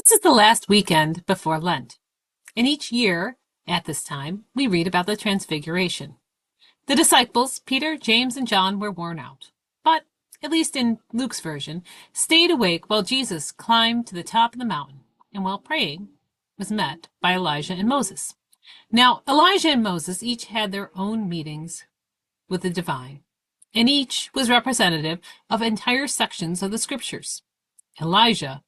This is the last weekend before Lent, and each year at this time we read about the Transfiguration. The disciples, Peter, James, and John, were worn out, but, at least in Luke's version, stayed awake while Jesus climbed to the top of the mountain, and while praying, was met by Elijah and Moses. Now, Elijah and Moses each had their own meetings with the divine, and each was representative of entire sections of the scriptures. Elijah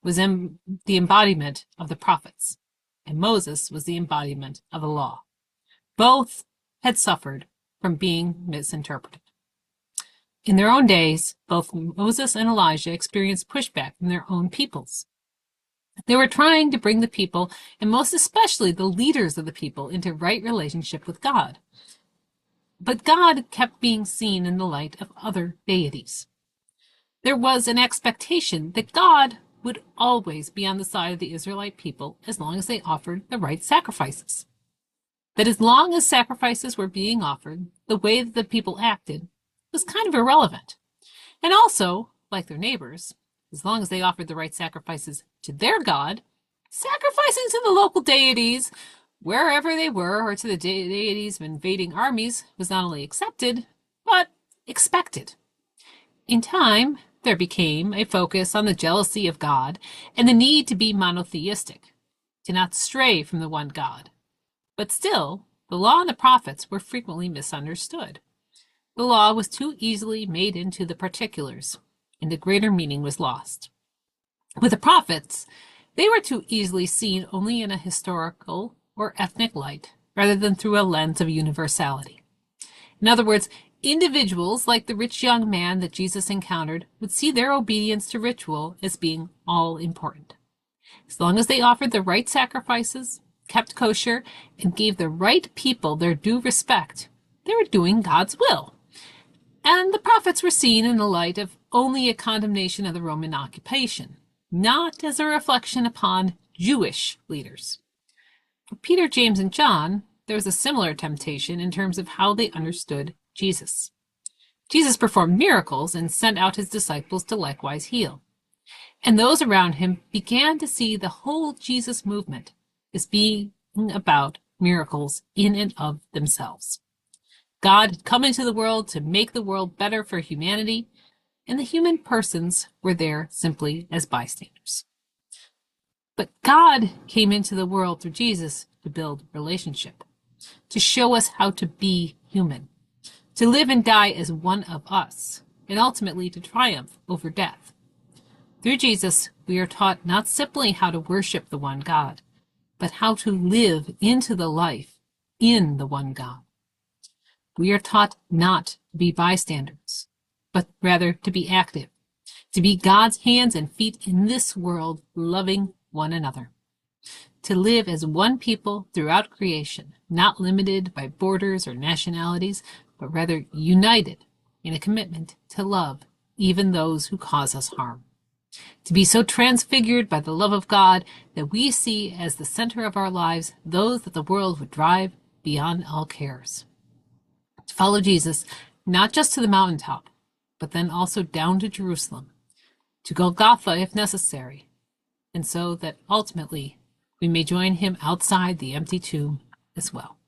was the embodiment of the prophets, and Moses was the embodiment of the law. Both had suffered from being misinterpreted. In their own days, both Moses and Elijah experienced pushback from their own peoples. They were trying to bring the people, and most especially the leaders of the people, into right relationship with God. But God kept being seen in the light of other deities. There was an expectation that God would always be on the side of the Israelite people as long as they offered the right sacrifices. That as long as sacrifices were being offered, the way that the people acted was kind of irrelevant. And also, like their neighbors, as long as they offered the right sacrifices to their God, sacrificing to the local deities, wherever they were, or to the deities of invading armies, was not only accepted, but expected. In time, there became a focus on the jealousy of God and the need to be monotheistic, to not stray from the one God. But still, the law and the prophets were frequently misunderstood. The law was too easily made into the particulars, and the greater meaning was lost. With the prophets, they were too easily seen only in a historical or ethnic light, rather than through a lens of universality. In other words, individuals like the rich young man that Jesus encountered would see their obedience to ritual as being all important. As long as they offered the right sacrifices, kept kosher, and gave the right people their due respect, they were doing God's will. And the prophets were seen in the light of only a condemnation of the Roman occupation, not as a reflection upon Jewish leaders. For Peter, James, and John, there was a similar temptation in terms of how they understood Jesus. Jesus performed miracles and sent out his disciples to likewise heal. And those around him began to see the whole Jesus movement as being about miracles in and of themselves. God had come into the world to make the world better for humanity, and the human persons were there simply as bystanders. But God came into the world through Jesus to build relationship, to show us how to be human, to live and die as one of us, and ultimately to triumph over death. Through Jesus, we are taught not simply how to worship the one God, but how to live into the life in the one God. We are taught not to be bystanders, but rather to be active, to be God's hands and feet in this world, loving one another, to live as one people throughout creation, not limited by borders or nationalities, but rather united in a commitment to love even those who cause us harm. To be so transfigured by the love of God that we see as the center of our lives those that the world would drive beyond all cares. To follow Jesus, not just to the mountaintop, but then also down to Jerusalem, to Golgotha if necessary, and so that ultimately we may join him outside the empty tomb as well.